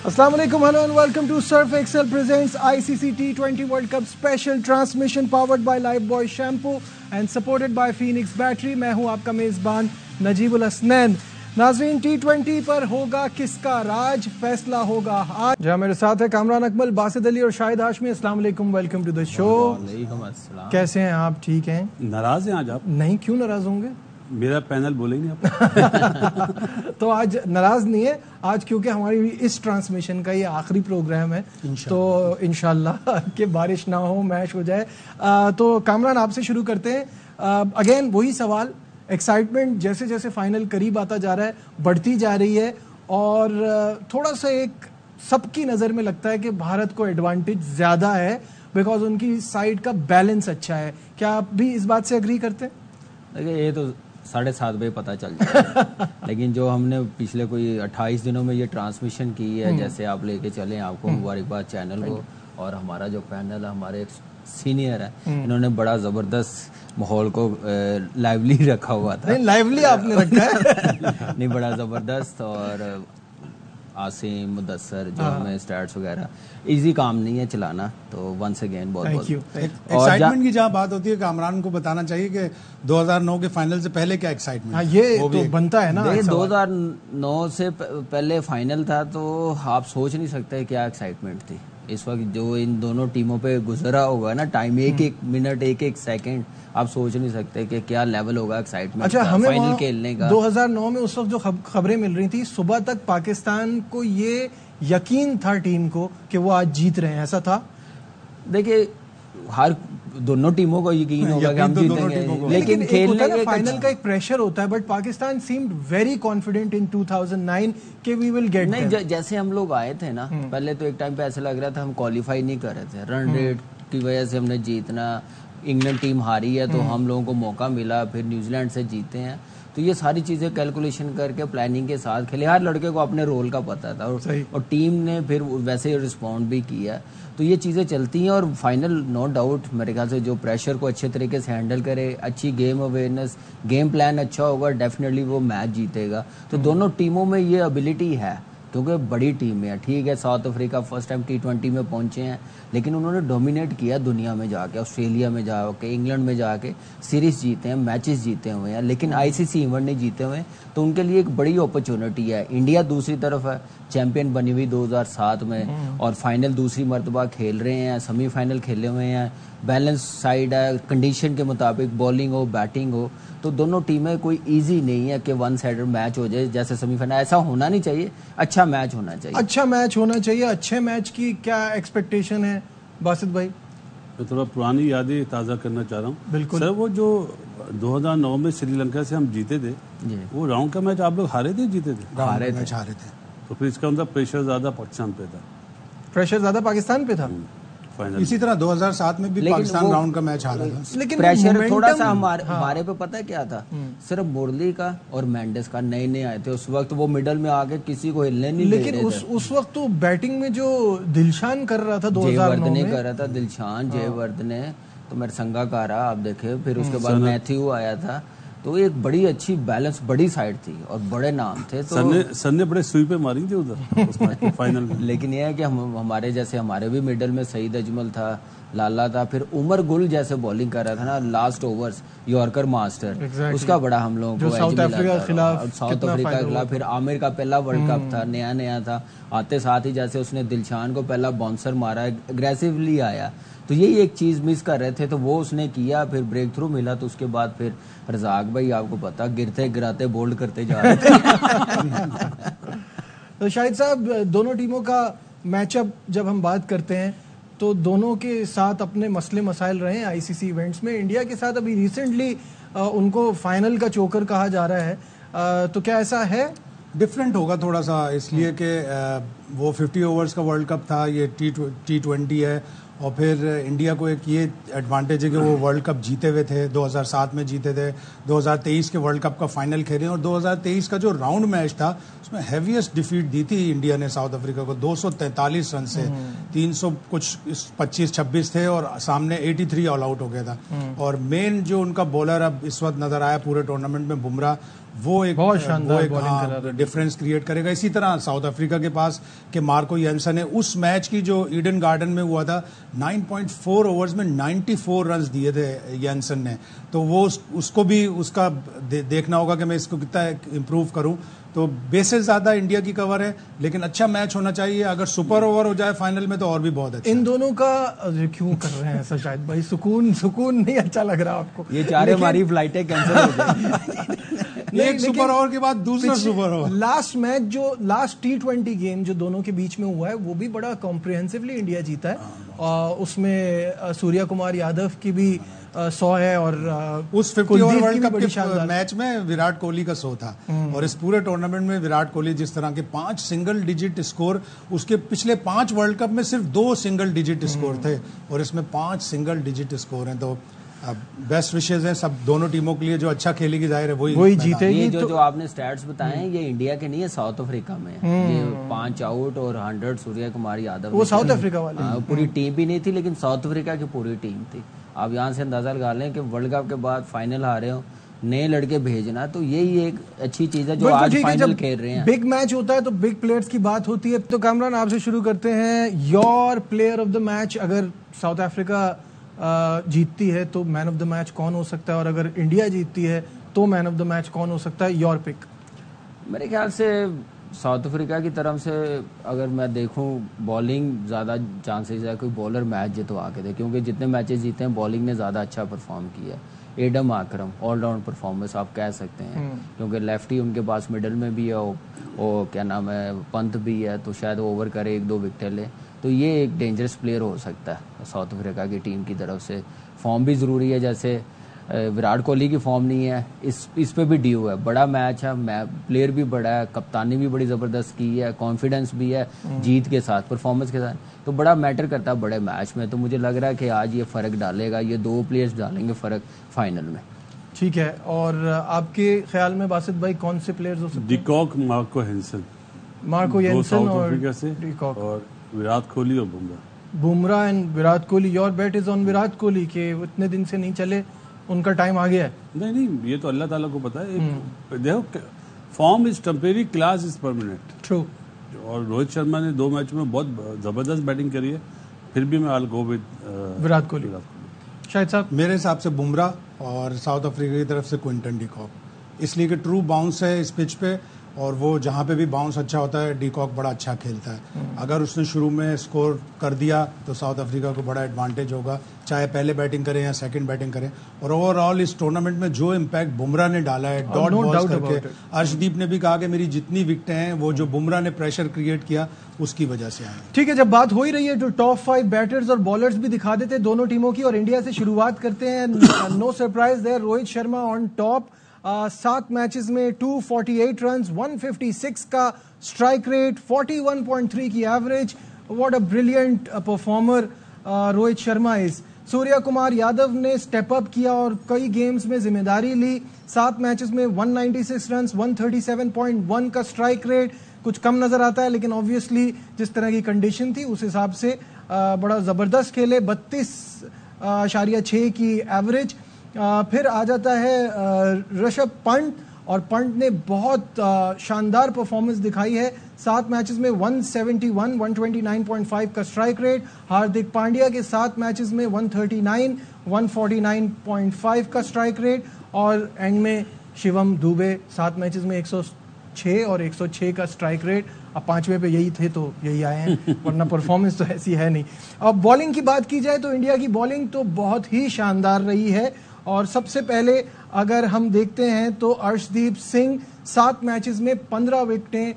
Assalamu alaikum, hello and welcome to Surf Excel presents ICC T20 World Cup special transmission powered by Lifebuoy shampoo and supported by Phoenix Battery। मैं हूं आपका मेजबान नजीबुल हसनैन। नाज़रीन, T20 पर होगा किसका राज, फैसला होगा आज। जहां मेरे साथ है कामरान अकमल, बासित अली और शाहिद हाशमी। अस्सलाम वालेकुम, वेलकम टू द शो। कैसे हैं आप? ठीक हैं? नाराज हैं आज आप? नहीं, क्यों नाराज होंगे? मेरा पैनल बोले ही नहीं आप। तो आज नाराज नहीं है आज, क्योंकि हमारी इस ट्रांसमिशन का ये आखिरी प्रोग्राम है। तो इंशाल्लाह कि बारिश ना हो, मैच हो जाए। तो कामरान, आपसे शुरू करते हैं। अगेन वही सवाल, एक्साइटमेंट जैसे जैसे फाइनल करीब आता जा रहा है बढ़ती जा रही है, और थोड़ा सा एक सबकी नज़र में लगता है कि भारत को एडवांटेज ज़्यादा है बिकॉज उनकी साइड का बैलेंस अच्छा है। क्या आप भी इस बात से एग्री करते हैं? देखिए, ये तो 7:30 बजे पता चल जाएगा। लेकिन जो हमने पिछले कोई 28 दिनों में ये ट्रांसमिशन की है, जैसे आप लेके चले, आपको मुबारकबाद चैनल को। और हमारा जो पैनल है, हमारे एक सीनियर है, इन्होंने बड़ा ज़बरदस्त माहौल को लाइवली रखा हुआ था। नहीं, लाइवली आपने रखा है। नहीं, बड़ा ज़बरदस्त। और आसिम, मुदस्सर, जो हमें स्टैट्स वगैरह, इजी काम नहीं है चलाना। तो वंस अगेन बहुत बहुत एक्साइटमेंट की जहाँ बात होती है, कामरान को बताना चाहिए कि 2009 के फाइनल से पहले क्या एक्साइटमेंट। हाँ, ये तो बनता है ना। 2009 से पहले फाइनल था, तो आप सोच नहीं सकते क्या एक्साइटमेंट थी इस वक्त। जो इन दोनों टीमों पे गुजरा होगा ना टाइम, एक एक मिनट, एक एक सेकंड, आप सोच नहीं सकते कि क्या लेवल होगा एक्साइटमेंट। अच्छा, हमें फाइनल खेलने का 2009 में उस वक्त जो खबरें मिल रही थी, सुबह तक पाकिस्तान को ये यकीन था टीम को कि वो आज जीत रहे हैं, ऐसा था? देखिए, हर दोनों टीमों को यकीन होगा कि हम जीतेंगे, लेकिन खेलने के फाइनल का एक प्रेशर होता है। But Pakistan seemed very confident in 2009 कि वी विल गेट। नहीं, जैसे हम लोग आए थे ना, पहले तो एक टाइम पे ऐसा लग रहा था हम क्वालिफाई नहीं कर रहे थे। रन रेट की वजह से हमने जीतना, इंग्लैंड टीम हारी है तो हम लोगों को मौका मिला, फिर न्यूजीलैंड से जीते हैं। तो ये सारी चीज़ें कैलकुलेशन करके प्लानिंग के साथ खेले। हर लड़के को अपने रोल का पता था, और टीम ने फिर वैसे रिस्पॉन्ड भी किया। तो ये चीज़ें चलती हैं। और फाइनल नो डाउट मेरे ख्याल से जो प्रेशर को अच्छे तरीके से हैंडल करे, अच्छी गेम अवेयरनेस, गेम प्लान अच्छा होगा, डेफिनेटली वो मैच जीतेगा। तो दोनों टीमों में ये एबिलिटी है, क्योंकि बड़ी टीम है। ठीक है, south Africa first time T20 में पहुंचे हैं, लेकिन उन्होंने डोमिनेट किया दुनिया में जाके, ऑस्ट्रेलिया में जाके, इंग्लैंड में जाके सीरीज जीते हैं, मैचेस जीते हुए हैं, लेकिन ICC इवेंट नहीं जीते हुए। तो उनके लिए एक बड़ी अपॉर्चुनिटी है। इंडिया दूसरी तरफ है, चैंपियन बनी हुई 2007 में, और फाइनल दूसरी मरतबा खेल रहे हैं, सेमीफाइनल खेले हुए हैं। बैलेंस साइड है, कंडीशन के मुताबिक बॉलिंग हो, बैटिंग हो। तो दोनों टीमें कोई इजी नहीं है कि वन साइडेड मैच हो जाए जैसे सेमीफाइनल। ऐसा होना नहीं चाहिए, अच्छा मैच होना चाहिए। अच्छा मैच होना चाहिए। अच्छे मैच की क्या एक्सपेक्टेशन है बासित भाई? मैं थोड़ा पुरानी यादें ताज़ा करना चाह रहा हूँ। बिल्कुल सर, वो जो 2009 में श्रीलंका से हम जीते थे, वो राउंड का मैच आप लोग हारे थे, जीते थे? हारे थे। तो फिर इसका मतलब प्रेशर ज़्यादा पाकिस्तान पे था। प्रेशर ज़्यादा पाकिस्तान पे था। इसी तरह 2007 में भी पाकिस्तान राउंड का मैच हारा था, लेकिन प्रेशर थोड़ा सा हमारे पे पता है क्या था? सिर्फ मुरली का और मेंडिस का, नए नए आए थे उस वक्त, वो मिडल में आके किसी को हिलने नहीं दे रहे थे। लेकिन उस वक्त तो बैटिंग में जो दिलशान कर रहा था 2009 में, कर रहा था दिलशान, जयवर्धने, तो मेरे संगाकारा आप देखे, फिर उसके बाद मैथ्यू आया था। तो एक बड़ी अच्छी बैलेंस, बड़ी साइड थी और बड़े नाम थे। तो सर ने बड़े सुई पे मारी थी उधर उस मैच में, फाइनल में। लेकिन यह है कि हमारे जैसे हमारे भी मिडल में सईद अजमल था, लाला था, फिर उमर गुल जैसे बॉलिंग कर रहा था ना लास्ट ओवर्स, यॉर्कर मास्टर, उसका बड़ा हम लोगों को साउथ अफ्रीका के खिलाफ। फिर आमिर का पहला वर्ल्ड कप था, नया था, आते साथ ही जैसे उसने दिलशान को पहला बाउंसर मारा, एग्रेसिवली आया। तो यही एक चीज़ मिस कर रहे थे, तो वो उसने किया, फिर ब्रेक थ्रू मिला। तो उसके बाद फिर रज़ाक भाई, आपको पता, गिरते गिराते बोल्ड करते जा रहे थे। तो शाहिद साहब, दोनों टीमों का मैचअप जब हम बात करते हैं तो दोनों के साथ अपने मसले मसाइल रहे हैं ICC इवेंट्स में। इंडिया के साथ अभी रिसेंटली उनको फाइनल का चोकर कहा जा रहा है। तो क्या ऐसा है? डिफरेंट होगा थोड़ा सा, इसलिए कि वो 50 ओवर्स का वर्ल्ड कप था, ये T20 है। और फिर इंडिया को एक ये एडवांटेज है कि वो वर्ल्ड कप जीते हुए थे, 2007 में जीते थे, 2023 के वर्ल्ड कप का फाइनल खेले, और 2023 का जो राउंड मैच था उसमें हैवीएस्ट डिफीट दी थी इंडिया ने साउथ अफ्रीका को 243 रन से। 300 कुछ 25-26 थे और सामने 83 ऑल आउट हो गया था। और मेन जो उनका बॉलर अब इस वक्त नजर आया पूरे टूर्नामेंट में, बुमराह, वो एक बहुत शानदार डिफरेंस क्रिएट करेगा। इसी तरह साउथ अफ्रीका के पास के मार्को जेनसन है, उस मैच की जो ईडन गार्डन में हुआ था 9.4 ओवर्स में 94 रन दिए थे जेनसन ने, तो वो उसको भी उसका देखना होगा कि मैं इसको कितना इम्प्रूव करूं। तो बेसेस ज्यादा इंडिया की कवर है, लेकिन अच्छा मैच होना चाहिए। अगर सुपर ओवर हो जाए फाइनल में तो और भी बहुत अच्छा। इन दोनों का क्यों कर रहे हैं ऐसा शायद भाई? सुकून नहीं अच्छा लग रहा आपको? ये चार हमारी फ्लाइटें कैंसिल हो गई। एक सुपर ओवर के बाद दूसरा सुपर ओवर। लास्ट मैच जो लास्ट T20 गेम जो दोनों के बीच में हुआ है वो भी बड़ा कॉम्प्रिहेंसिवली इंडिया जीता है। उसमें सूर्या कुमार यादव की भी 100 है और उस 50 ओवर वर्ल्ड कप के मैच में विराट कोहली का 100 था। और इस पूरे टूर्नामेंट में विराट कोहली जिस तरह के 5 सिंगल डिजिट स्कोर, उसके पिछले 5 वर्ल्ड कप में सिर्फ 2 सिंगल डिजिट स्कोर थे और इसमें 5 सिंगल डिजिट स्कोर हैं। तो बेस्ट विशेज हैं सब दोनों टीमों के लिए। जो अच्छा खेलेगी जाहिर है वही जीतेगी। ये जो आपने स्टैट्स बताए हैं ये इंडिया के नहीं है, साउथ अफ्रीका में ये 5 आउट और 100 सूर्य कुमार यादव, वो साउथ अफ्रीका वाले। पूरी टीम भी नहीं थी लेकिन साउथ अफ्रीका की पूरी टीम थी। आप यहाँ से अंदाजा लगा लें कि वर्ल्ड कप के बाद फाइनल हारे हो, नए लड़के भेजना, तो यही एक अच्छी चीज है जो आज फाइनल खेल रहे हैं। बिग मैच होता है तो बिग प्लेयर्स की बात होती है। तो कामरान आपसे शुरू करते हैं, your player of the match. अगर साउथ अफ्रीका जीतती है तो मैन ऑफ द मैच कौन हो सकता है, और अगर इंडिया जीतती है तो मैन ऑफ द मैच कौन हो सकता है? Your pick. मेरे ख्याल से साउथ अफ्रीका की तरफ से अगर मैं देखूं, बॉलिंग ज़्यादा चांसेस है कोई बॉलर मैच जितवा के दे, क्योंकि जितने मैचेस जीते हैं बॉलिंग ने ज़्यादा अच्छा परफॉर्म किया है। एडम आक्रम ऑलराउंड परफॉर्मेंस आप कह सकते हैं, क्योंकि लेफ्टी उनके पास मिडल में भी है, वो क्या नाम है, पंत भी है, तो शायद वो ओवर करे 1-2 विकेट ले, तो ये एक डेंजरस प्लेयर हो सकता है साउथ अफ्रीका की टीम की तरफ से। फॉर्म भी ज़रूरी है, जैसे विराट कोहली की फॉर्म नहीं है, इस पे भी ड्यू है। बड़ा मैच है, प्लेयर भी बड़ा है, कप्तानी भी बड़ी ज़बरदस्त की है, कॉन्फिडेंस भी है जीत के साथ, परफॉर्मेंस के साथ, तो बड़ा मैटर करता है बड़े मैच में। तो मुझे लग रहा है कि आज ये फ़र्क डालेगा, ये 2 प्लेयर्स डालेंगे फ़र्क फाइनल में। ठीक है, और आपके ख्याल में बासित भाई कौन से प्लेयर्स हो सकते हैं? डिकॉक, मार्को जेनसन और विराट कोहली और Bumrah and Virat Kohli. Your bet is on Virat Kohli के इतने दिन से नहीं चले, उनका टाइम आ गया है। नहीं, ये तो अल्लाह ताला को पता है। देखो, form is temporary, class is permanent. True. और रोहित शर्मा ने 2 मैच में बहुत जबरदस्त बैटिंग करी है, फिर भी मैं I will go with Virat Kohli. शायद साहब, मेरे हिसाब से बुमराह और साउथ अफ्रीका की तरफ से क्विंटन डिकॉक, इसलिए कि ट्रू बाउंस है इस पिच पे, और वो जहाँ पे भी बाउंस अच्छा होता है डिकॉक बड़ा अच्छा खेलता है। अगर उसने शुरू में स्कोर कर दिया तो साउथ अफ्रीका को बड़ा एडवांटेज होगा, चाहे पहले बैटिंग करें या सेकंड बैटिंग करें। और ओवरऑल इस टूर्नामेंट में जो इम्पैक्ट बुमराह ने डाला है डॉट बॉल्स करके, अर्शदीप ने भी कहा कि मेरी जितनी विकेटें हैं वो जो बुमराह ने प्रेशर क्रिएट किया उसकी वजह से आई। ठीक है, जब बात हो ही रही है तो टॉप 5 बैटर्स और बॉलर्स भी दिखा देते हैं दोनों टीमों की, और इंडिया से शुरुआत करते हैं। No surprise there, Rohit Sharma on top. 7 matches में 248 रन, 156 का स्ट्राइक रेट, 41.3 की average. What a brilliant performer Rohit Sharma is. Surya Kumar Yadav ने स्टेप अप किया और कई गेम्स में जिम्मेदारी ली। 7 मैचेस में 196 रन, 137.1 का स्ट्राइक रेट। कुछ कम नजर आता है, लेकिन ऑब्वियसली जिस तरह की कंडीशन थी उस हिसाब से बड़ा जबरदस्त खेले। 32.6 की एवरेज। फिर आ जाता है ऋषभ पंत, और पंत ने बहुत शानदार परफॉर्मेंस दिखाई है। 7 मैचेस में 171, 129.5 का स्ट्राइक रेट। हार्दिक पांड्या के 7 मैचेस में 139, 149.5 का स्ट्राइक रेट। और एंड में शिवम दुबे 7 मैचेस में 106 और 106 का स्ट्राइक रेट। अब 5वें पे यही थे तो यही आए हैं, वरना परफॉर्मेंस तो ऐसी है नहीं। अब बॉलिंग की बात की जाए तो इंडिया की बॉलिंग तो बहुत ही शानदार रही है, और सबसे पहले अगर हम देखते हैं तो अर्शदीप सिंह 7 मैचेस में 15 विकेटें,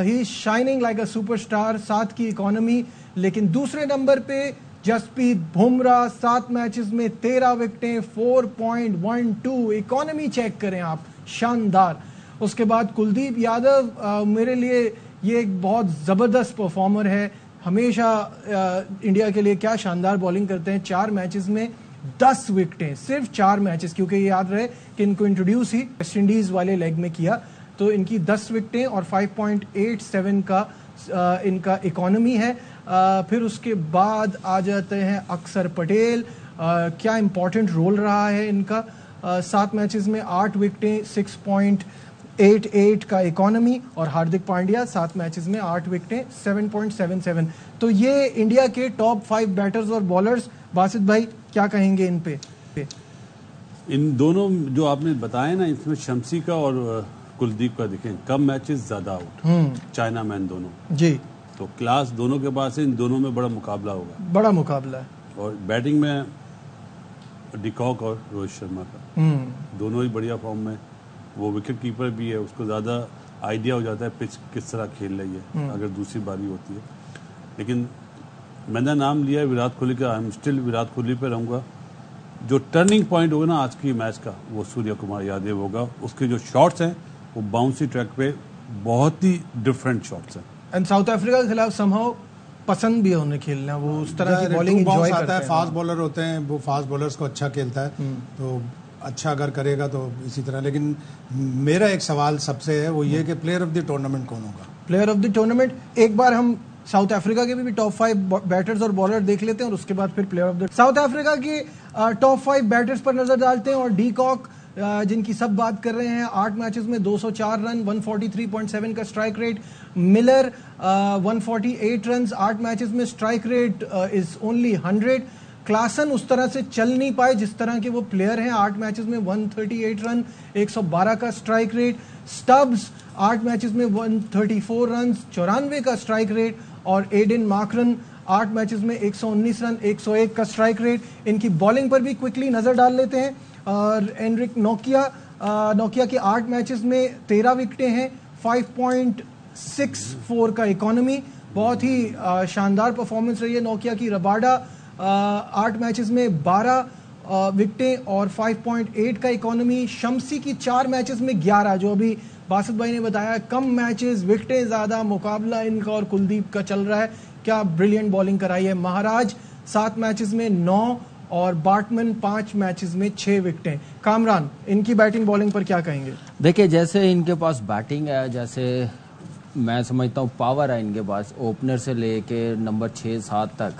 ही शाइनिंग लाइक अ सुपरस्टार, 7 की इकोनॉमी। लेकिन दूसरे नंबर पे जसप्रीत बुमराह 7 मैचेस में 13 विकेटें, 4.12 इकोनॉमी चेक करें आप, शानदार। उसके बाद कुलदीप यादव, मेरे लिए ये एक बहुत ज़बरदस्त परफॉर्मर है, हमेशा इंडिया के लिए क्या शानदार बॉलिंग करते हैं। 4 मैचेस में 10 विकेटें, सिर्फ 4 मैचेस, क्योंकि ये याद रहे कि इनको इंट्रोड्यूस ही वेस्ट इंडीज वाले लेग में किया, तो इनकी 10 विकेटें और 5.87 का इनका इकोनॉमी है। फिर उसके बाद आ जाते हैं अक्षर पटेल, क्या इंपॉर्टेंट रोल रहा है इनका। 7 मैचेस में 8 विकेटें, 8-8 का इकोनॉमी, और हार्दिक पांड्या 7 मैचेस में 8 विकेटें 7.77। तो ये इंडिया के टॉप 5 बैटर्स और बॉलर्स। बासित भाई क्या कहेंगे इन पे? इन दोनों जो आपने बताए ना, इसमें शमसी का और कुलदीप का देखें, कम मैचेस ज्यादा आउट, चाइना मैन दोनों जी, तो क्लास दोनों के पास है। इन दोनों में बड़ा मुकाबला होगा, बड़ा मुकाबला है। और बैटिंग में डिकॉक और रोहित शर्मा का, दोनों ही बढ़िया फॉर्म में। वो विकेट कीपर भी है, उसको ज़्यादा आइडिया हो जाता है पिच किस तरह खेल रही है अगर दूसरी बारी होती है। लेकिन मैंने नाम लिया है विराट कोहली का, I am still Virat Kohli पे रहूँगा। जो टर्निंग पॉइंट होगा ना आज की मैच का, वो सूर्य कुमार यादव होगा। उसके जो शॉट्स हैं वो बाउंसी ट्रैक पे बहुत ही डिफरेंट शॉट्स हैं। एंड साउथ अफ्रीका के खिलाफ समहाउ पसंद भी है उन्हें खेलना, वो उस तरह की बॉलिंग एंजॉय करते हैं। फास्ट बॉलर होते हैं, वो फास्ट बॉलर्स को अच्छा खेलता है, तो अच्छा अगर करेगा तो इसी तरह। लेकिन मेरा एक सवाल सबसे है, वो ये कि प्लेयर ऑफ द टूर्नामेंट कौन होगा? प्लेयर ऑफ द टूर्नामेंट एक बार हम साउथ अफ्रीका के भी टॉप 5 बैटर्स और बॉलर देख लेते हैं और उसके बाद फिर player of the south Africa के टॉप 5 बैटर्स पर नजर डालते हैं। और डी कॉक जिनकी सब बात कर रहे हैं, 8 मैचेस में 204 रन, 143.7 का strike rate. Miller 148 run, 8 matches में strike rate is only 100। Klaasen उस तरह से चल नहीं पाए जिस तरह के वो प्लेयर हैं, 8 मैचेस में 138 रन, 112 का स्ट्राइक रेट। स्टब्स 8 मैचेस में 134 रन, 94 का स्ट्राइक रेट। और एडन मार्करन 8 मैचेस में 119 रन, 101 का स्ट्राइक रेट। इनकी बॉलिंग पर भी क्विकली नजर डाल लेते हैं। और एनरिक नोकिया के 8 मैचेस में 13 विकेटें हैं, 5.64 का इकोनॉमी, बहुत ही शानदार परफॉर्मेंस रही है नोकिया की। रबाडा 8 मैचेस में 12 विकेटें और 5.8 का इकोनॉमी। शमसी की 4 मैचेस में 11, जो अभी बासित भाई ने बताया, कम मैचेस, विकेटें ज्यादा, मुकाबला इनका और कुलदीप का चल रहा है। क्या ब्रिलियंट बॉलिंग कराई है। महाराज 7 मैचेस में 9 और बार्टमन 5 मैचेस में 6 विकेटें। कामरान, इनकी बैटिंग बॉलिंग पर क्या कहेंगे? देखिए, जैसे इनके पास बैटिंग है, जैसे मैं समझता हूँ पावर है इनके पास, ओपनर से लेके नंबर 6-7 तक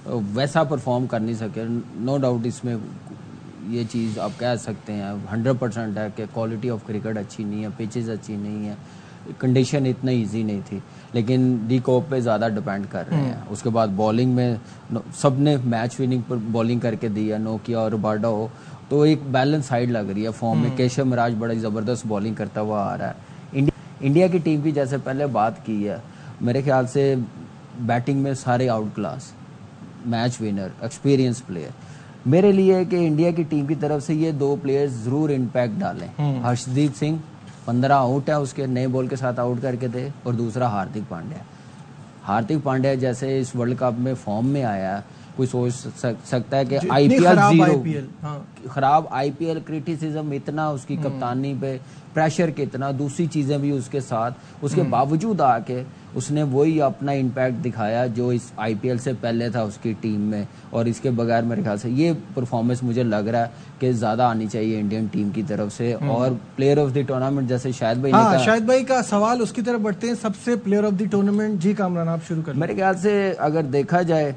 वैसा परफॉर्म कर नहीं सके। नो डाउट इसमें ये चीज़ आप कह सकते हैं 100% है कि क्वालिटी ऑफ क्रिकेट अच्छी नहीं है, पिचेस अच्छी नहीं है, कंडीशन इतना इजी नहीं थी। लेकिन डी कॉक पे ज़्यादा डिपेंड कर रहे हैं। उसके बाद बॉलिंग में सब ने मैच विनिंग पर बॉलिंग करके दी है, नोकिया और रबाडा हो, तो एक बैलेंस साइड लग रही है फॉर्म में। केशव महाराज बड़ा ज़बरदस्त बॉलिंग करता हुआ आ रहा है। इंडिया की टीम की जैसे पहले बात की है, मेरे ख्याल से बैटिंग में सारे out class, match winner, experience player. मेरे लिए कि इंडिया की टीम की तरफ से ये 2 प्लेयर्स जरूर इम्पैक्ट डालें। हर्षदीप सिंह 15 आउट है, उसके नए बॉल के साथ आउट करके दे। और दूसरा हार्दिक पांड्या। हार्दिक पांड्या जैसे इस वर्ल्ड कप में फॉर्म में आया, कोई सोच सकता है कि आईपीएल 0, खराब आईपीएल, क्रिटिसिज्म इतना उसकी कप्तानी पे, प्रेशर कितना, दूसरी चीजें भी उसके साथ, उसके बावजूद आके उसने वही अपना इम्पैक्ट दिखाया जो इस आईपीएल से पहले था उसकी टीम में। और इसके बगैर मेरे ख्याल से ये परफॉर्मेंस मुझे लग रहा है कि ज्यादा आनी चाहिए इंडियन टीम की तरफ से। और प्लेयर ऑफ द टूर्नामेंट जैसे शाहिद भाई ने कहा, शाहिद भाई का सवाल उसकी तरफ बढ़ते हैं, सबसे प्लेयर ऑफ द टूर्नामेंट। जी कामरान, आप शुरू करें। मेरे ख्याल से अगर देखा जाए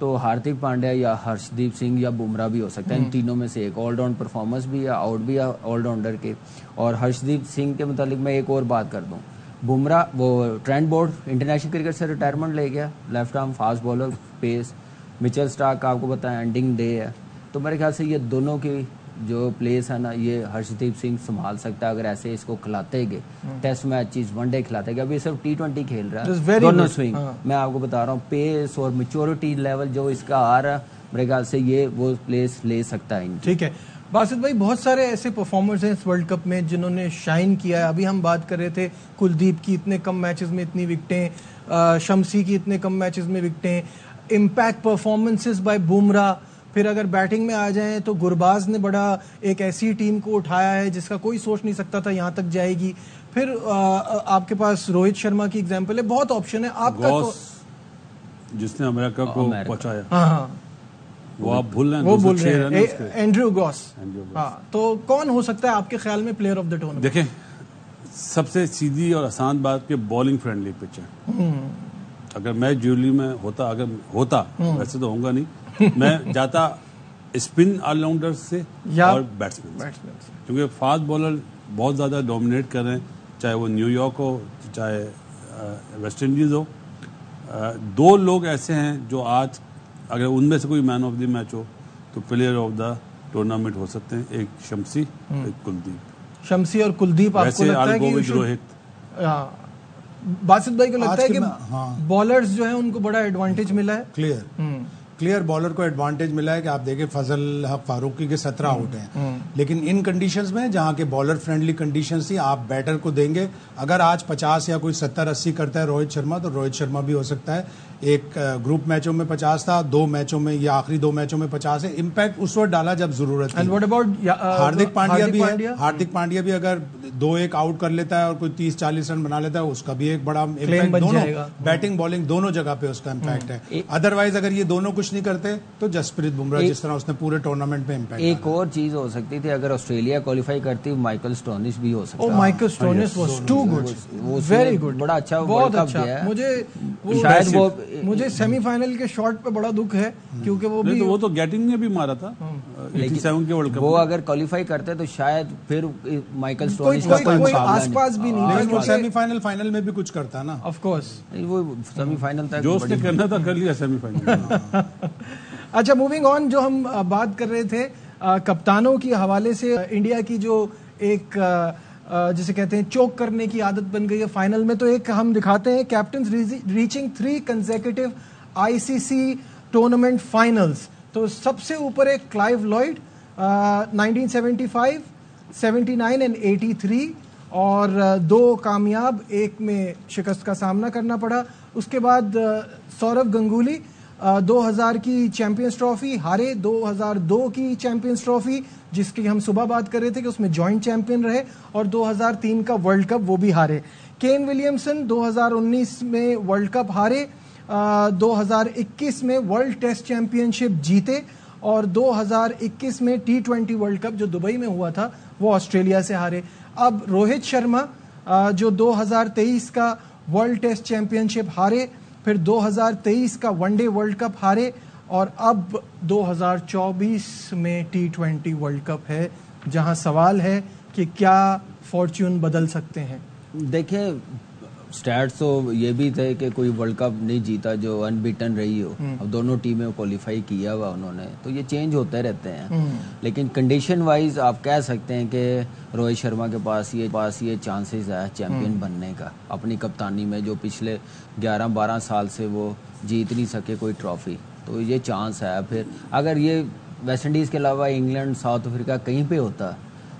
तो हार्दिक पांड्या या हर्षदीप सिंह या बुमराह भी हो सकता है। इन तीनों में से एक। ऑलराउंड परफॉर्मेंस भी है, आउट भी है ऑलराउंडर के। और हर्षदीप सिंह के मुतालिक मैं एक और बात कर दूं, बुमराह वो ट्रेंट बोल्ट इंटरनेशनल क्रिकेट से रिटायरमेंट ले गया, left arm fast bowler, pace. Mitchell Starc का आपको पता है एंडिंग डे है। तो मेरे ख्याल से ये दोनों की जो प्लेस है ना, ये हर्षदीप सिंह संभाल सकता है अगर ऐसे इसको खिलाते गए। टेस्ट मैचेस, वनडे खिलाते गए। अभी सिर्फ T20 खेल रहा है, दोनों स्विंग। मैं आपको बता रहा हूँ पेस और मैच्योरिटी लेवल जो इसका आ रहा है, मेरे ख्याल से ये वो प्लेस ले सकता है। ठीक है बासित भाई, बहुत सारे ऐसे परफॉर्मर्स हैं इस वर्ल्ड कप में जिन्होंने शाइन किया है। अभी हम बात कर रहे थे कुलदीप की इतने कम मैचेस में इतनी विकेटें, शमसी की इतने कम मैचेस में विकेटें, इम्पैक्ट परफॉर्मेंसेस बाय बुमराह। फिर अगर बैटिंग में आ जाएं तो गुरबाज ने बड़ा एक ऐसी टीम को उठाया है जिसका कोई सोच नहीं सकता था यहाँ तक जाएगी। फिर आपके पास रोहित शर्मा की एग्जांपल है, बहुत ऑप्शन है आपका। जिसने अमेरिका को पहुंचाया, हाँ, वो आप भूल रहे हैं, वो बोल रहे हैं एंड्रयू गॉस। हाँ, तो कौन हो सकता है आपके ख्याल में प्लेयर ऑफ द टूर्नामेंट? देखें, सबसे सीधी और आसान बात कि बॉलिंग फ्रेंडली पिच है। अगर मैं ज्यूली में होता, वैसे तो होऊंगा नहीं, मैं जाता स्पिन ऑलराउंडर से और बैट्समैन से, क्योंकि फास्ट बॉलर बहुत ज्यादा डोमिनेट कर रहे हैं। चाहे वो न्यूयॉर्क हो, चाहे वेस्ट इंडीज़ हो। दो लोग ऐसे हैं जो आज अगर उनमें से कोई मैन ऑफ द मैच हो तो प्लेयर ऑफ द टूर्नामेंट हो सकते हैं, एक शम्सी, एक कुलदीप। शम्सी और कुलदीप आपको लगता है कि रोहित, बासित भाई को लगता है कि बॉलर्स जो है उनको बड़ा एडवांटेज मिला है? क्लियर बॉलर को एडवांटेज मिला है कि आप देखें फजल हक फारूकी के 17 आउट हैं, लेकिन इन कंडीशंस में जहां के बॉलर फ्रेंडली कंडीशंस थी, आप बैटर को देंगे। अगर आज 50 या कोई 70-80 करता है रोहित शर्मा, तो रोहित शर्मा भी हो सकता है। एक ग्रुप मैचों में 50 था, 2 मैचों में या आखिरी 2 मैचों में 50 है। इम्पैक्ट उस वक्त डाला जब जरूरत थी। हार्दिक पांड्या भी है, हार्दिक पांड्या भी अगर 2-1 आउट कर लेता है और कोई 30-40 रन बना लेता है, उसका भी एक बड़ा इम्पैक्ट, दोनों बैटिंग बॉलिंग दोनों जगह पे उसका इम्पैक्ट है। अदरवाइज अगर ये दोनों कुछ नहीं करते तो जसप्रीत बुमराह जिस तरह उसने पूरे टूर्नामेंट में इम्पैक्ट। एक और चीज हो सकती थी, अगर ऑस्ट्रेलिया क्वालिफाई करती, माइकल स्टोनिस भी हो सकता है। Michael Stoinis was too good, very good, बड़ा अच्छा बहुत अच्छा। मुझे सेमीफाइनल के शॉट पे बड़ा दुख है, क्योंकि वो तो गेटिंग ने भी मारा था 87 के वर्ल्ड कप। वो अगर क्वालिफाई करते तो शायद फिर माइकल स्टोनिस का कोई आसपास भी नहीं, लेकिन वो सेमीफाइनल फाइनल में भी कुछ करता ना। ऑफ कोर्स वो सेमीफाइनल तक जो उसने करना था कर लिया सेमीफाइनल। अच्छा, मूविंग ऑन, जो हम बात कर रहे थे कप्तानों की हवाले से, इंडिया की जो एक जिसे कहते हैं चोक करने की आदत बन गई है फाइनल में, तो एक हम दिखाते हैं, captain reaching 3 consecutive ICC tournament finals. तो सबसे ऊपर है क्लाइव लॉयड, 1975, 79 एंड 83, और 2 कामयाब, एक में शिकस्त का सामना करना पड़ा। उसके बाद सौरव गंगुली 2000 की चैंपियंस ट्रॉफी हारे, 2002 की चैंपियंस ट्रॉफी जिसकी हम सुबह बात कर रहे थे कि उसमें जॉइंट चैंपियन रहे, और 2003 का वर्ल्ड कप वो भी हारे। केन विलियमसन 2019 में वर्ल्ड कप हारे, 2021 में वर्ल्ड टेस्ट चैंपियनशिप जीते, और 2021 में T20 वर्ल्ड कप जो दुबई में हुआ था वो ऑस्ट्रेलिया से हारे। अब रोहित शर्मा जो 2023 का वर्ल्ड टेस्ट चैंपियनशिप हारे, फिर 2023 का वनडे वर्ल्ड कप हारे, और अब 2024 में T20 वर्ल्ड कप है, जहां सवाल है कि क्या फॉर्च्यून बदल सकते हैं। देखिए, स्टैट्स तो ये भी थे कि कोई वर्ल्ड कप नहीं जीता जो अनबीटन रही हो। अब दोनों टीमें क्वालिफाई किया हुआ उन्होंने, तो ये चेंज होते रहते हैं। लेकिन कंडीशन वाइज आप कह सकते हैं कि रोहित शर्मा के पास ये चांसेस है चैंपियन बनने का, अपनी कप्तानी में, जो पिछले 11-12 साल से वो जीत नहीं सके कोई ट्रॉफी, तो ये चांस है। फिर अगर ये वेस्ट इंडीज़ के अलावा इंग्लैंड, साउथ अफ्रीका कहीं पे होता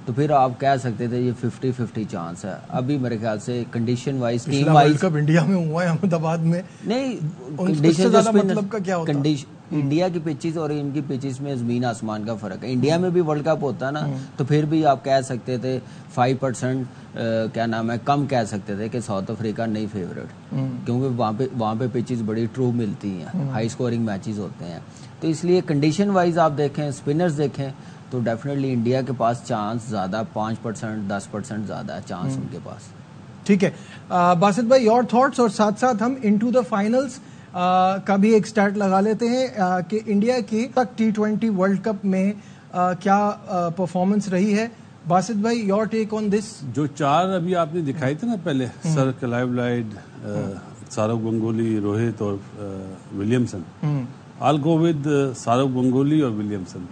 तो फिर आप कह सकते थे ये 50-50 चांस है। अभी मेरे ख्याल से कंडीशन वाइज, टीम वाइज, कब इंडिया में हुआ है अहमदाबाद में, नहीं कंडीशन मतलब का क्या होता है? इंडिया की पिचेस और इनकी पिचेस में जमीन आसमान का फर्क है। इंडिया में भी वर्ल्ड कप होता ना, तो फिर भी आप कह सकते थे 5% क्या नाम है कम कह सकते थे कि साउथ अफ्रीका नहीं फेवरेट, क्योंकि वहाँ पे पिचेस बड़ी ट्रू मिलती हैं, हाई स्कोरिंग मैचेस होते हैं। तो इसलिए कंडीशन वाइज आप देखें, स्पिनर्स देखें, तो डेफिनेटली इंडिया के पास चांस ज़्यादा, 5%, 10% ज़्यादा है चांस उनके पास। ठीक है, बासित भाई, योर थॉट्स, और साथ साथ हम इनटू द फाइनल्स का भी एक स्टार्ट लगा लेते हैं कि इंडिया की तक T20 वर्ल्ड कप में क्या परफॉर्मेंस रही है। बासित भाई, योर टेक ऑन दिस। जो 4 अभी आपने दिखाई थे ना पहले, sir Clive Lloyd, Sourav Ganguly, Rohit और Williamson, I go with Sourav Ganguly और विलियमसन।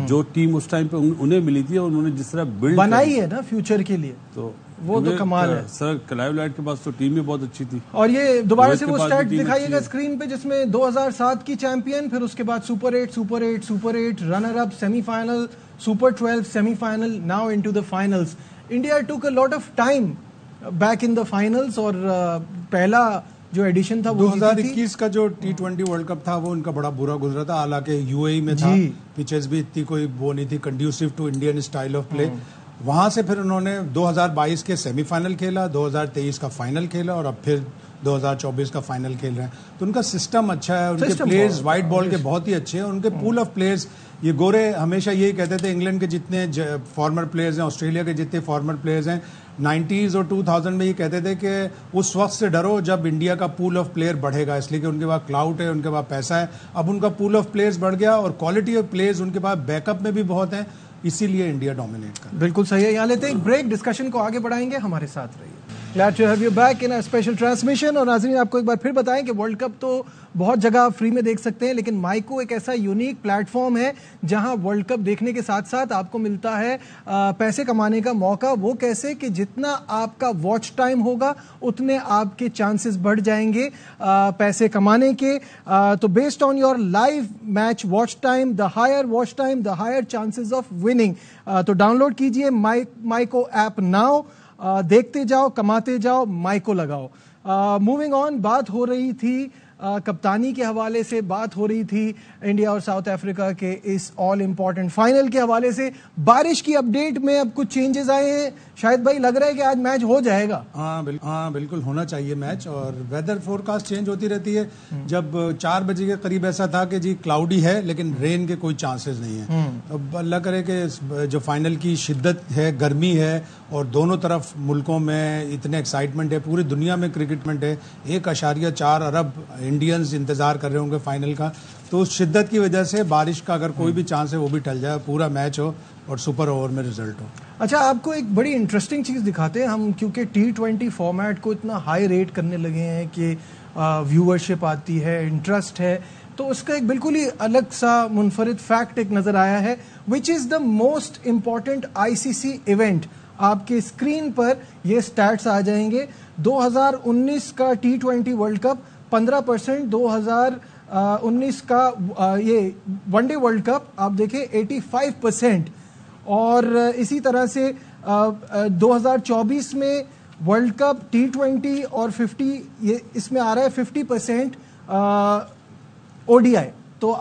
जो टीम उस टाइम पे उन्हें मिली थी और उन्होंने जिस तरह बिल्ड बनाई है ना फ्यूचर के लिए, तो वो तो कमाल है। सर क्लाइव लॉयड के पास तो टीम भी बहुत अच्छी थी। और ये दोबारा से वो स्टैट दिखाइएगा स्क्रीन पे, जिसमें 2007 की चैंपियन, फिर उसके बाद super 8, runner up, semifinal, super 12, semifinal, now into the finals. India took a lot of time back in the finals, और पहला जो एडिशन था 2021 का जो T20 वर्ल्ड कप था वो उनका बड़ा बुरा गुजरा था, हालांकि यूएई में था, पिचेस भी इतनी कोई वो नहीं थी conducive to Indian style of play. वहां से फिर उन्होंने 2022 के सेमीफाइनल खेला, 2023 का फाइनल खेला, और अब फिर 2024 का फाइनल खेल रहे हैं। तो उनका सिस्टम अच्छा है, उनके प्लेयर्स वाइट बॉल के बहुत ही अच्छे हैं, उनके पूल ऑफ प्लेयर्स। ये गोरे हमेशा यही कहते थे, इंग्लैंड के जितने फॉर्मर प्लेयर्स हैं, ऑस्ट्रेलिया के जितने फॉर्मर प्लेयर्स हैं, 90s और 2000 में ये कहते थे कि उस वक्त से डरो जब इंडिया का पूल ऑफ प्लेयर बढ़ेगा, इसलिए कि उनके पास क्लाउड है, उनके पास पैसा है। अब उनका पूल ऑफ प्लेयर्स बढ़ गया और क्वालिटी ऑफ प्लेयर्स उनके पास बैकअप में भी बहुत है, इसीलिए इंडिया डोमिनेट कर। बिल्कुल सही है। यहाँ लेते हैं एक ब्रेक, डिस्कशन को आगे बढ़ाएंगे, हमारे साथ रहिए। Glad to have you back in a special transmission। और नाज़रीन आपको एक बार फिर बताएं कि वर्ल्ड कप तो बहुत जगह फ्री में देख सकते हैं, लेकिन माइको एक ऐसा यूनिक प्लेटफॉर्म है जहां वर्ल्ड कप देखने के साथ साथ आपको मिलता है पैसे कमाने का मौका। वो कैसे कि जितना आपका वॉच टाइम होगा उतने आपके चांसेस बढ़ जाएंगे पैसे कमाने के। तो based on your live match watch time, the higher watch time the higher chances of winning. तो डाउनलोड कीजिए माइको ऐप नाउ, देखते जाओ, कमाते जाओ, माइको लगाओ। मूविंग ऑन, बात हो रही थी कप्तानी के हवाले से, बात हो रही थी इंडिया और साउथ अफ्रीका के इस ऑल इंपॉर्टेंट फाइनल के हवाले से। बारिश की अपडेट में अब कुछ चेंजेस आए हैं, शायद भाई लग रहा है कि आज मैच हो जाएगा। हाँ बिल्कुल होना चाहिए मैच। और वेदर फोरकास्ट चेंज होती रहती है। जब 4 बजे के करीब ऐसा था कि जी क्लाउडी है लेकिन रेन के कोई चांसेस नहीं है। अब अल्लाह करे कि जो फाइनल की शिद्दत है, गर्मी है और दोनों तरफ मुल्कों में इतने एक्साइटमेंट है, पूरी दुनिया में क्रिकेटमेंट है, 1.4 अरब इंडियंस इंतजार कर रहे होंगे फाइनल का। तो उस शिद्दत की वजह से बारिश का अगर कोई भी चांस है वो भी टल जाए, पूरा मैच हो और सुपर ओवर में रिजल्ट हो। अच्छा, आपको एक बड़ी इंटरेस्टिंग चीज़ दिखाते हैं हम, क्योंकि T20 फॉर्मेट को इतना हाई रेट करने लगे हैं कि व्यूअरशिप आती है, इंटरेस्ट है, तो उसका एक बिल्कुल ही अलग सा मुनफरिद फैक्ट एक नज़र आया है, which is the most important ICC event. आपके स्क्रीन पर ये स्टैट्स आ जाएंगे। 2019 का T20 वर्ल्ड कप 15%, 2019 का ये वनडे वर्ल्ड कप आप देखें 85%, और इसी तरह से 2024 में वर्ल्ड कप T20 और 50, ये इसमें आ रहा है 50% ODI। तो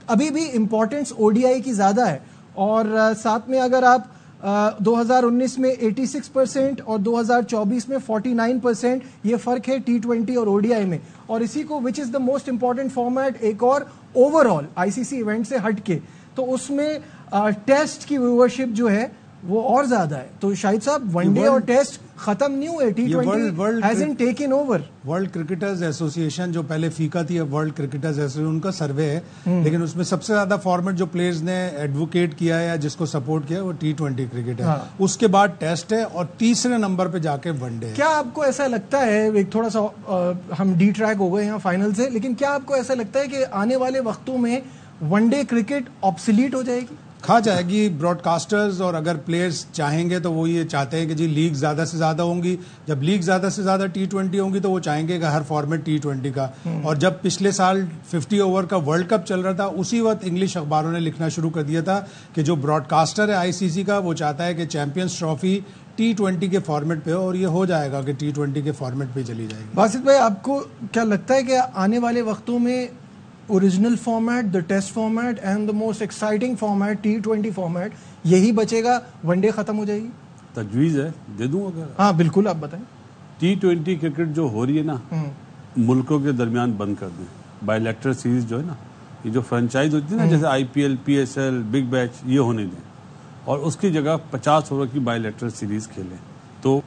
अभी भी इम्पोर्टेंस ODI की ज़्यादा है। और साथ में अगर आप 2019 में 86% और 2024 में 49%, ये फ़र्क है T20 और ODI में। और इसी को which is the most important format एक और ओवरऑल ICC इवेंट से हट के, तो उसमें टेस्ट की व्यूअरशिप जो है वो और ज्यादा है। तो शाहिद साहब, वनडे और टेस्ट खत्म नहीं हुए, T20 hasn't taken over। World cricketers association जो पहले फीका थी, अब वर्ल्ड क्रिकेटर्स एसोसिएशन, उनका सर्वे है, लेकिन उसमें सबसे ज्यादा फॉर्मेट जो प्लेयर्स ने एडवोकेट किया है या जिसको सपोर्ट किया है वो T20 क्रिकेट है। हाँ। उसके बाद टेस्ट है और तीसरे नंबर पे जाके वनडे है। क्या आपको ऐसा लगता है, एक थोड़ा सा हम डी ट्रैक हो गए यहाँ फाइनल से, लेकिन क्या आपको ऐसा लगता है कि आने वाले वक्तों में वनडे क्रिकेट ऑब्सोलीट हो जाएगी? खा जाएगी। ब्रॉडकास्टर्स और अगर प्लेयर्स चाहेंगे तो वो ये चाहते हैं कि जी लीग ज़्यादा से ज़्यादा होंगी। जब लीग ज़्यादा से ज़्यादा T20 होंगी तो वो चाहेंगे कि हर फॉर्मेट T20 का। और जब पिछले साल 50 ओवर का वर्ल्ड कप चल रहा था, उसी वक्त इंग्लिश अखबारों ने लिखना शुरू कर दिया था कि जो ब्रॉडकास्टर है ICC का, वो चाहता है कि चैंपियंस ट्रॉफी T20 के फॉर्मेट पे हो, और ये हो जाएगा कि T20 के फॉर्मेट पे चली जाएगी। बासित भाई, आपको क्या लगता है कि आने वाले वक्तों में original format, the test format and the most exciting format T20 format यही बचेगा, वनडे खत्म हो जाएगी? तजवीज़ है, दे दूं अगर। हाँ बिल्कुल, आप बताएं। T20 क्रिकेट जो हो रही है ना, मुल्कों के दरमियान बंद कर दें। बायलैटरल सीरीज जो है ना, ये जो फ्रेंचाइज होती है ना, जैसे IPL, PSL, बिग बैच, ये होने दें, और उसकी जगह 50 ओवर की बायलैटरल सीरीज खेलें। तो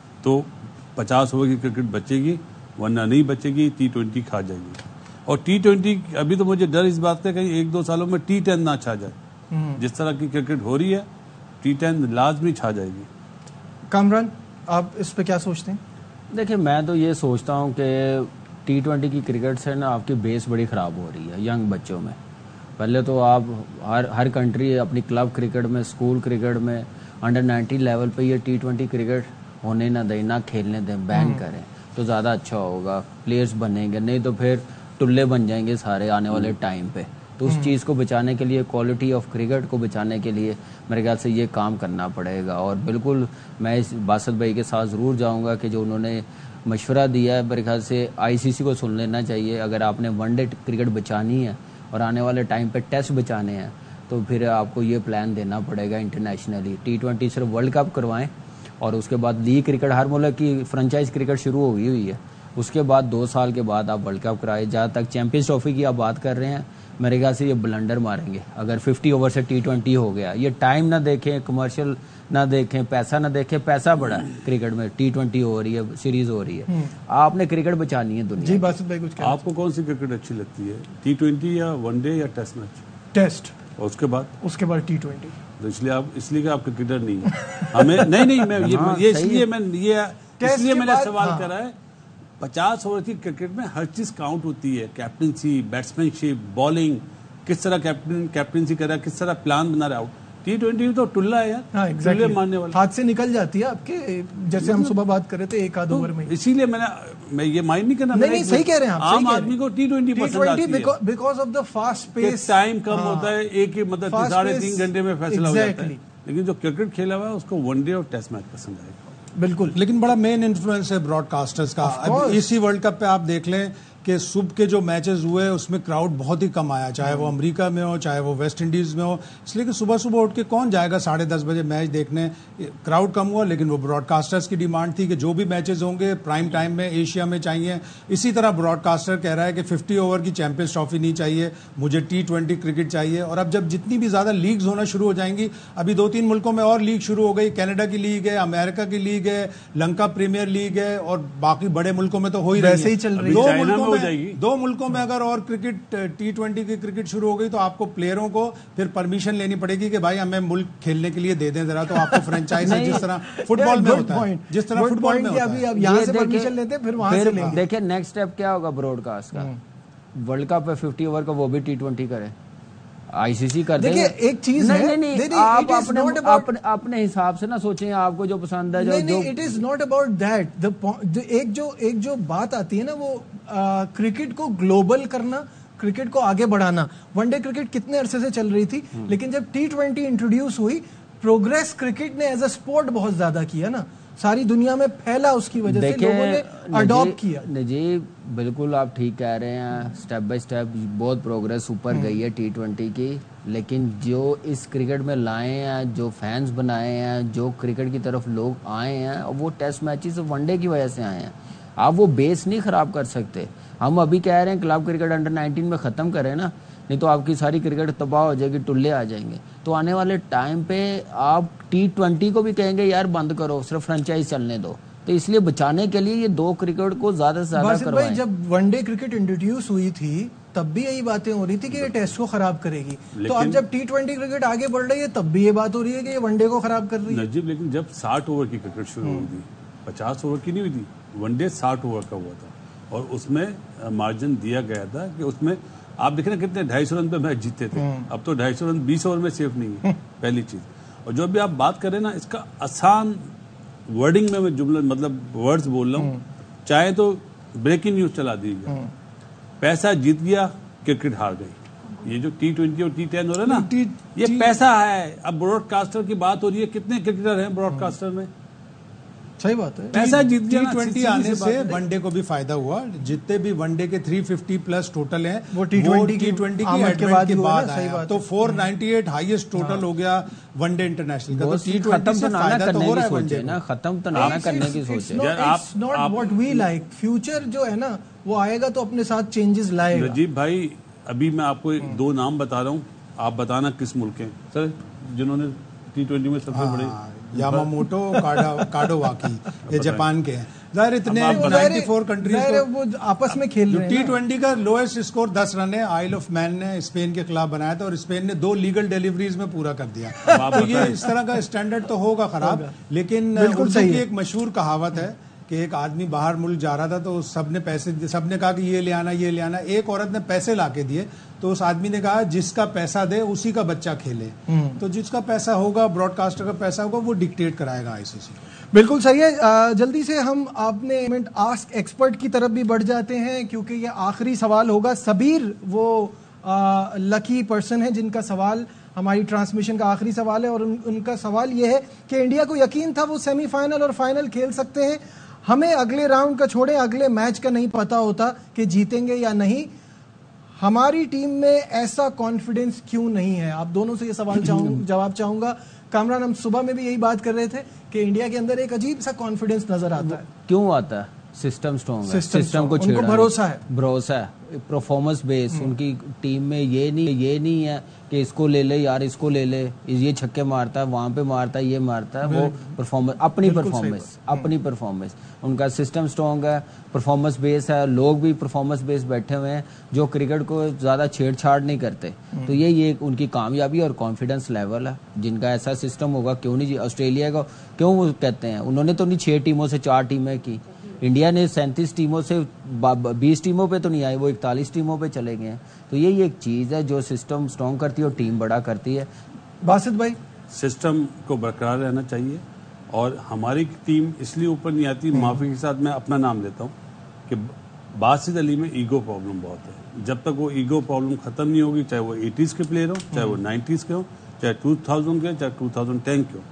50 ओवर की क्रिकेट बचेगी, वरना नहीं बचेगी, T20 खा जाएगी। और T20 अभी तो मुझे डर इस बात का कहीं 1-2 सालों में T10 ना छा जाए। जिस तरह की क्रिकेट हो रही है, T10 लाजमी छा जाएगी। कामरान, आप इस पे क्या सोचते हैं? देखिए, मैं तो ये सोचता हूँ कि T20 की क्रिकेट से ना आपकी बेस बड़ी ख़राब हो रही है यंग बच्चों में। पहले तो आप हर कंट्री अपनी क्लब क्रिकेट में, स्कूल क्रिकेट में, अंडर 19 लेवल पे ये T20 क्रिकेट होने ना दें, ना खेलने दें, बैन करें तो ज़्यादा अच्छा होगा। प्लेयर्स बनेंगे, नहीं तो फिर टुल्ले बन जाएंगे सारे आने वाले टाइम पे। तो उस चीज़ को बचाने के लिए, क्वालिटी ऑफ क्रिकेट को बचाने के लिए मेरे ख्याल से ये काम करना पड़ेगा। और बिल्कुल मैं इस बासत भाई के साथ ज़रूर जाऊंगा कि जो उन्होंने मशवरा दिया है, मेरे ख्याल से ICC को सुन लेना चाहिए। अगर आपने वनडे क्रिकेट बचानी है और आने वाले टाइम पे टेस्ट बचाने हैं, तो फिर आपको ये प्लान देना पड़ेगा इंटरनेशनली। T20 सिर्फ वर्ल्ड कप करवाएं और उसके बाद लीग क्रिकेट, हर मुल्क की फ्रेंचाइज क्रिकेट शुरू हो गई हुई है, उसके बाद 2 साल के बाद आप वर्ल्ड कप कराए। जहाँ तक चैंपियंस ट्रॉफी की आप बात कर रहे हैं, मेरे ख्याल से ये ब्लंडर मारेंगे अगर 50 ओवर से T20 हो गया। ये टाइम ना देखें, कमर्शियल ना देखें, पैसा ना देखें। पैसा बड़ा है क्रिकेट में, T20 हो रही है, सीरीज हो रही है, आपने क्रिकेट बचानी है दुनिया। जी बासित भाई, कुछ आपको कौन सी क्रिकेट अच्छी लगती है, T20 या वनडे या टेस्ट मैच? टेस्ट। और उसके बाद T20। तो इसलिए कि आप क्रिकेटर नहीं है। हमें नहीं मैं ये इसलिए मैं ये इसलिए मैंने सवाल करा है, 50 ओवर की क्रिकेट में हर चीज काउंट होती है, कैप्टनसी, बैट्समैनशिप, बॉलिंग, किस तरह कैप्टनसी कर रहा है, किस तरह प्लान बना रहा है। T20 तो टुल्ला है यार। हाँ, exactly. मारने वाला हाथ से निकल जाती है आपके, जैसे हम सुबह बात कर रहे थे, एक आध ओवर में। इसीलिए मैं ये माइंड नहीं करना। नहीं, सही कह रहे हैं आप। आम आदमी को T20 पसंद आती है because of the fast pace, time कम होता है, एक ही मतलब 3.5 घंटे में फैसला हो जाता है। लेकिन जो क्रिकेट खेला हुआ है उसको वनडे और टेस्ट मैच पसंद आएगा। बिल्कुल। लेकिन बड़ा मेन इन्फ्लुएंस है ब्रॉडकास्टर्स का। अब इसी वर्ल्ड कप पे आप देख लें कि सुबह के जो मैचेस हुए उसमें क्राउड बहुत ही कम आया, चाहे वो अमेरिका में हो, चाहे वो वेस्ट इंडीज में हो। इसलिए कि सुबह सुबह उठ के कौन जाएगा 10:30 बजे मैच देखने। क्राउड कम हुआ, लेकिन वो ब्रॉडकास्टर्स की डिमांड थी कि जो भी मैचेस होंगे प्राइम टाइम में एशिया में चाहिए। इसी तरह ब्रॉडकास्टर कह रहा है कि 50 ओवर की चैंपियंस ट्रॉफी नहीं चाहिए, मुझे T20 क्रिकेट चाहिए। और अब जब जितनी भी ज्यादा लीग्स होना शुरू हो जाएंगी, अभी 2-3 मुल्कों में और लीग शुरू हो गई, कनाडा की लीग है, अमेरिका की लीग है, लंका प्रीमियर लीग है, और बाकी बड़े मुल्कों में तो हो ही वैसे ही चल रही है। दो मुल्कों में अगर और क्रिकेट T20 की क्रिकेट शुरू हो गई तो आपको प्लेयरों को फिर परमिशन लेनी पड़ेगी कि भाई हमें मुल्क खेलने के लिए दे दें जरा, तो आपको फ्रेंचाइज जिस तरह फुटबॉल में होता है, जिस तरह फुटबॉल में होता है, अब यहाँ से परमिशन लेते हैं, फिर वहां से लेंगे। देखिए नेक्स्ट स्टेप क्या होगा ब्रॉडकास्ट का। वर्ल्ड कप है 50 ओवर का, वो भी T20 करे, आईसीसी कर देंगे। देखिए एक चीज है, नहीं, आप अपने हिसाब से ना सोचें, आपको जो पसंद है। नहीं, it is not about that. एक जो बात आती है ना, वो क्रिकेट को ग्लोबल करना, क्रिकेट को आगे बढ़ाना। वनडे क्रिकेट कितने अरसे से चल रही थी, लेकिन जब T20 इंट्रोड्यूस हुई, प्रोग्रेस क्रिकेट ने एज अ स्पोर्ट बहुत ज्यादा किया ना, सारी दुनिया में फैला, उसकी वजह से लोगों ने अडॉप्ट किया। जी बिल्कुल आप ठीक कह रहे हैं, स्टेप बाय स्टेप बहुत प्रोग्रेस ऊपर गई है T20 की। लेकिन जो इस क्रिकेट में लाए हैं, जो फैंस बनाए हैं, जो क्रिकेट की तरफ लोग आए हैं, वो टेस्ट मैचेस वनडे की वजह से आए हैं। आप वो बेस नहीं खराब कर सकते। हम अभी कह रहे हैं क्लब क्रिकेट अंडर 19 में खत्म करें ना, नहीं तो आपकी सारी क्रिकेट तबाह हो जाएगी, टुल्ले आ जाएंगे। तो आने वाले टाइम पे आप T20 को भी कहेंगे यार बंद करो, सिर्फ फ्रेंचाइज चलने दो। तो इसलिए बचाने के लिए ये दो क्रिकेट को ज्यादा से ज्यादा करवाएं। जब वनडे क्रिकेट इंट्रोड्यूस हुई थी तब भी यही बातें हो रही थी कि ये टेस्ट को खराब करेगी। तो अब जब T20 क्रिकेट आगे बढ़ रही है तब भी ये बात हो रही है कि ये वनडे को खराब कर रही है। नजीब, लेकिन जब 60 ओवर की क्रिकेट शुरू हुई थी, 50 ओवर की नहीं हुई थी, वनडे 60 ओवर का हुआ था, और उसमें मार्जिन दिया गया था कि उसमें आप देखें ना कितने 250 रन पे मैच जीते थे। अब तो 250 रन 20 ओवर में सेफ नहीं है, पहली चीज। और जो भी आप बात करें ना, इसका आसान वर्डिंग में मैं जुमला मतलब वर्ड्स बोल रहा हूँ, चाहे तो ब्रेकिंग न्यूज चला दीजिए, पैसा जीत गया, क्रिकेट हार गई। ये जो T20 और T10 हो रहा है ना, ये पैसा है। अब ब्रॉडकास्टर की बात हो रही है, कितने क्रिकेटर हैं ब्रॉडकास्टर में? सही बात है, पैसा जीत गया। T20 आने से वनडे को भी फायदा हुआ। जितने भी वनडे के 350 प्लस टोटल हैं, वो T20 की एडवेंट के बाद आया। तो 498 हाईएस्ट टोटल हो गया वनडे इंटरनेशनल का। तो T20 से फायदा तो हो रहा है वनडे ना, खत्म तो ना करने की सोच है। It's not what we like. Future जो है ना, वो आएगा तो अपने साथ चेंजेस लाएगा। नजीब भाई, अभी मैं आपको 2 नाम बता रहा हूँ, आप बताना किस मुल्क के सर जिन्होंने T20 में सबसे बड़े। यामामोटो, काडोवाकी, ये जापान के हैं। जाहिर इतने 94 कंट्रीज वो आपस में खेल रहे हैं। T20 का लोएस्ट स्कोर 10 रन है, आइल ऑफ मैन ने स्पेन के खिलाफ बनाया था, और स्पेन ने 2 लीगल डिलीवरीज में पूरा कर दिया। तो ये इस तरह का स्टैंडर्ड तो होगा खराब, लेकिन उर्दू की एक मशहूर कहावत है कि एक आदमी बाहर मुल्क जा रहा था, तो सबने कहा कि ये ले आना, ये ले आना। एक औरत ने पैसे ला के दिए, तो उस आदमी ने कहा जिसका पैसा दे उसी का बच्चा खेले। तो जिसका पैसा होगा, ब्रॉडकास्टर का पैसा होगा, वो डिक्टेट कराएगा आईसीसी। बिल्कुल सही है। जल्दी से हम आपने आस्क एक्सपर्ट की तरफ भी बढ़ जाते हैं, क्योंकि ये आखिरी सवाल होगा। सबीर वो लकी पर्सन है जिनका सवाल हमारी ट्रांसमिशन का आखिरी सवाल है, और उनका सवाल ये है कि इंडिया को यकीन था वो सेमीफाइनल और फाइनल खेल सकते हैं, हमें अगले राउंड का छोड़े अगले मैच का नहीं पता होता कि जीतेंगे या नहीं, हमारी टीम में ऐसा कॉन्फिडेंस क्यों नहीं है? आप दोनों से ये सवाल जवाब चाहूंगा। कामरान, हम सुबह में भी यही बात कर रहे थे कि इंडिया के अंदर एक अजीब सा कॉन्फिडेंस नजर आता है। क्यों आता है? सिस्टम स्ट्रॉन्ग है, सिस्टम को उनको भरोसा है, परफॉर्मेंस बेस उनकी टीम में ये नहीं है कि इसको ले ले यार, इसको ले ले, ये छक्के मारता है, वहां पे मारता है, ये मारता है, वो परफॉर्मेंस अपनी परफॉर्मेंस उनका सिस्टम स्ट्रॉन्ग है, परफॉर्मेंस बेस है, लोग भी परफॉर्मेंस बेस बैठे हुए हैं जो क्रिकेट को ज्यादा छेड़छाड़ नहीं करते। तो ये उनकी कामयाबी और कॉन्फिडेंस लेवल है। जिनका ऐसा सिस्टम होगा क्यों नहीं, ऑस्ट्रेलिया को क्यों वो कहते हैं, उन्होंने तो नहीं 6 टीमों से 4 टीमें की, इंडिया ने 37 टीमों से 20 टीमों पे तो नहीं आई, वो 41 टीमों पे चले गए हैं। तो यही एक चीज़ है जो सिस्टम स्ट्रॉन्ग करती है और टीम बड़ा करती है। बासित भाई, सिस्टम को बरकरार रहना चाहिए और हमारी टीम इसलिए ऊपर नहीं आती, माफ़ी के साथ मैं अपना नाम लेता हूँ कि बासित अली में ईगो प्रॉब्लम बहुत है। जब तक वो ईगो प्रॉब्लम ख़त्म नहीं होगी, चाहे वो 80s के प्लेयर हो, चाहे वो 90s के हो, चाहे 2000 के, चाहे 2010 के हो,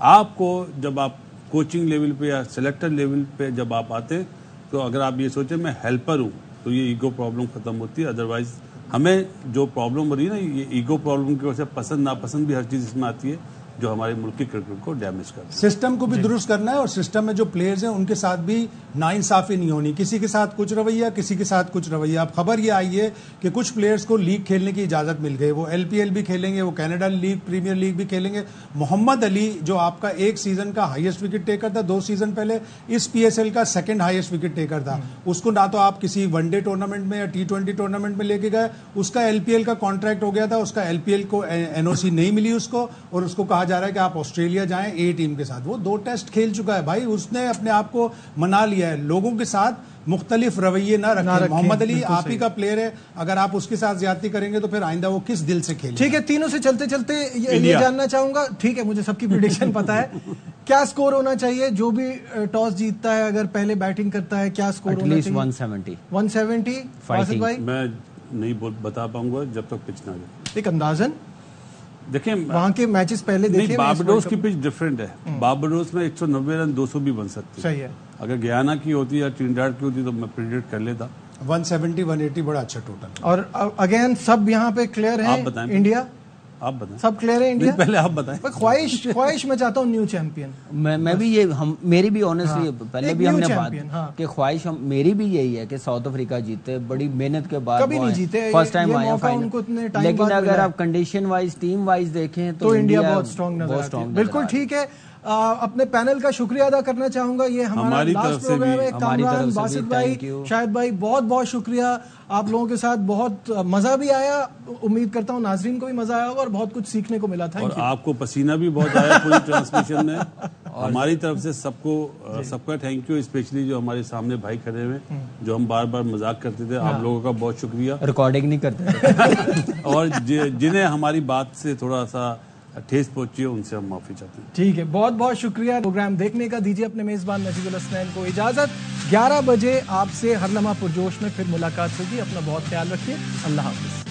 आपको जब आप कोचिंग लेवल पे या सेलेक्टर लेवल पे जब आप आते हैं तो अगर आप ये सोचें मैं हेल्पर हूँ तो ये ईगो प्रॉब्लम खत्म होती है। अदरवाइज हमें जो प्रॉब्लम हो रही है ना, ये ईगो प्रॉब्लम की वजह से पसंद नापसंद भी हर चीज़ इसमें आती है जो हमारे मुल्क की क्रिकेट को डैमेज कर रहा है। सिस्टम को भी दुरुस्त करना है और सिस्टम में जो प्लेयर्स हैं उनके साथ भी नाइंसाफी नहीं होनी, किसी के साथ कुछ रवैया, किसी के साथ कुछ रवैया। अब खबर ये आई है कि कुछ प्लेयर्स को लीग खेलने की इजाज़त मिल गई, वो LPL भी खेलेंगे, वो कनाडा लीग, प्रीमियर लीग भी खेलेंगे। मोहम्मद अली जो आपका एक सीजन का हाईएस्ट विकेट टेकर था 2 सीजन पहले, इस PSL का 2nd हाईएस्ट विकेट टेकर था, उसको ना तो आप किसी वनडे टूर्नामेंट में या T20 टूर्नामेंट में लेके गए, उसका LPL का कॉन्ट्रैक्ट हो गया था, उसका LPL को NOC नहीं मिली उसको, और उसको कहा जा रहा है कि आप ऑस्ट्रेलिया जाएं A टीम के साथ। वो 2 टेस्ट खेल चुका है भाई, उसने अपने आप को मना लिया है। लोगों के साथ मुख्तलिफ रवैये ना रखें। मोहम्मद अली आप ही का प्लेयर है, अगर आप उसके साथ ज्यादती करेंगे तो फिर आइंदा वो किस दिल से खेलेगा। ठीक है, तीनों से चलते चलते ये जानना चाहूंगा, ठीक है मुझे सबकी प्रेडिक्शन पता है, क्या स्कोर होना चाहिए जो भी टॉस जीतता है, अगर पहले बैटिंग करता है, क्या स्कोर होना चाहिए? 170 फासिद भाई? मैं नहीं बता पाऊंगा जब तक पिच ना जाए। एक अंदाजन देखें, वहां के मैचेस पहले देखे, बारबाडोस की पिच डिफरेंट है। बारबाडोस में 190 रन 200 भी बन सकती है। सही है। अगर गयाना की होती या ट्रिनिडाद की होती तो मैं प्रेडिक्ट कर लेता। 170 180 बड़ा अच्छा टोटल। और अगेन सब यहाँ पे क्लियर है। आप बताएं, इंडिया आप बताएं, सब क्लियर है इंडिया? पहले आप बताएं। ख्वाहिश मैं चाहता हूँ न्यू चैंपियन। मैं भी ये मेरी भी ऑनेस्टली पहले भी हमने बात कि ख्वाहिश मेरी भी यही है कि साउथ अफ्रीका जीते, बड़ी मेहनत के बाद कभी नहीं जीते, फर्स्ट टाइम आया फाइनल। लेकिन अगर आप कंडीशन वाइज, टीम वाइज देखें तो इंडिया बहुत स्ट्रांग नजर आती है। बिल्कुल ठीक है। अपने पैनल का शुक्रिया अदा करना चाहूंगा। ये हमारा लास्ट प्रोग्राम है। कामरान, बासित भाई, शाहिद भाई, बहुत बहुत शुक्रिया। आप लोगों के साथ बहुत मजा भी आया, उम्मीद करता हूँ नाजरीन को भी मजा आया होगा और बहुत कुछ सीखने को मिला था। और आपको पसीना भी बहुत आया पूरी ट्रांसमिशन में। हमारी तरफ से सबका थैंक यू, स्पेशली जो हमारे सामने भाई खड़े हुए, जो हम बार बार मजाक करते थे, आप लोगों का बहुत शुक्रिया। रिकॉर्डिंग नहीं करते और जिन्हें हमारी बात से थोड़ा सा ठेस पहुंची है उनसे हम माफी चाहते हैं। ठीक है, बहुत बहुत शुक्रिया प्रोग्राम देखने का। दीजिए अपने मेजबान नजीबुल हसनैन को इजाजत। 11 बजे आपसे हरनमा पुरजोश में फिर मुलाकात होगी। अपना बहुत ख्याल रखिए। अल्लाह हाफिज।